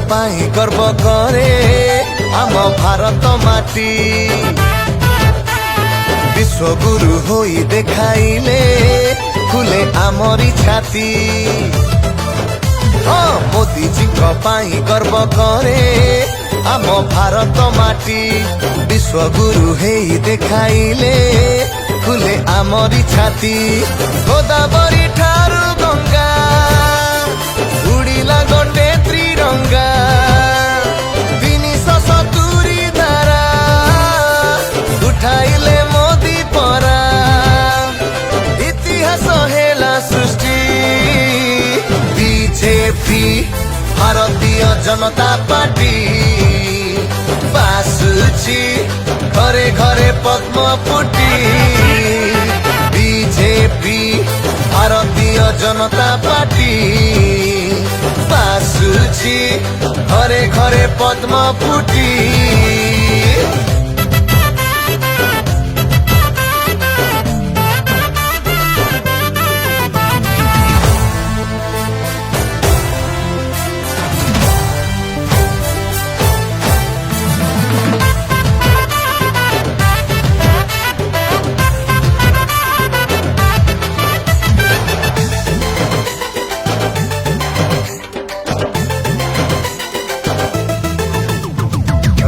पाई गर्व करे आम भारत माटी विश्वगुरु होई देखाइले खुले आमरी छाती मोदी जी पाई गर्व करे आम भारत माटी विश्वगुरु हेई देखाइले खुले आमरी छाती गोदावरी ठारू गंगा उड़िला गंडे त्रिरंगा 370 धारा उठाइले मोदी परा इतिहास हेला सृष्टि बीजेपी भारतीय जनता पार्टी बासुची घरे घरे पद्म फुटी बीजेपी भारतीय जनता पार्टी बासुची घरे घरे पद्म फुटी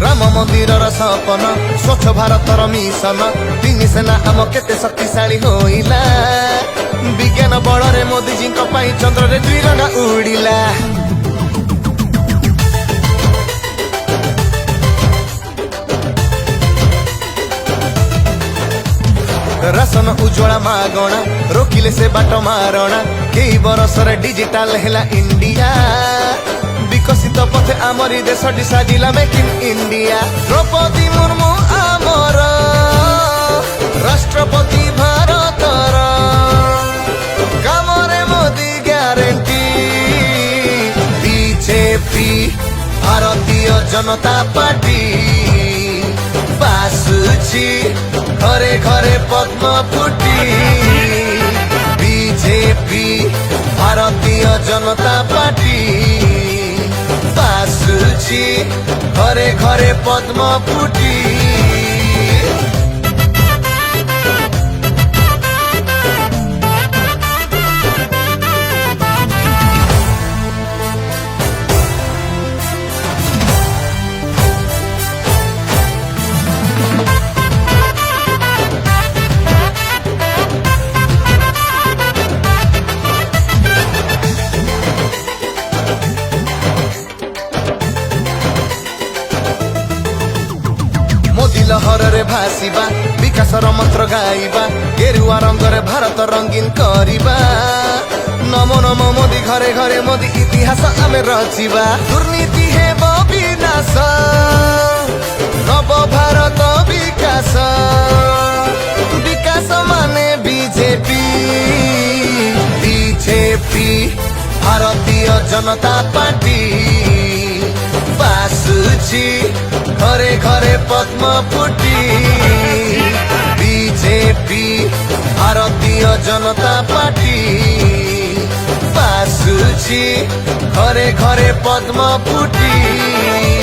राम मंदिर सपन स्वच्छ भारत मिशन 3 सेना आम केते शक्तिशाली होइला विज्ञान बल मोदी जी चंद्र रे त्रिरंगा उड़िला राशन उज्ज्वला मागणा रोकिले से बाट मारणा कई बरस डिजिटाल हेला इंडिया विकसित पथे आमरी देश साजिला make in India Droupadi Murmu आमर राष्ट्रपति भारतर कामरे Modi guarantee BJP Bharatiya Janata party बासुची घरे घरे पद्म फुटी बीजेपी भारतीय जनता पार्टी बासुची घरे घरे पद्म फुटी लहर रे भासीबा विकासर मंत्र गाइबा गेरुआ रंग रे भारत रंगीन करिबा नमो नमो मोदी घरे घरे मोदी इतिहास आमे रचिबा दुर्नीति हेब विनाश नव भारत विकास विकास माने BJP BJP Bharatiya Janata party बासुची घरे घरे पद्म फुटी बीजेपी भारतीय जनता पार्टी बासुची घरे घरे पद्म फुटी।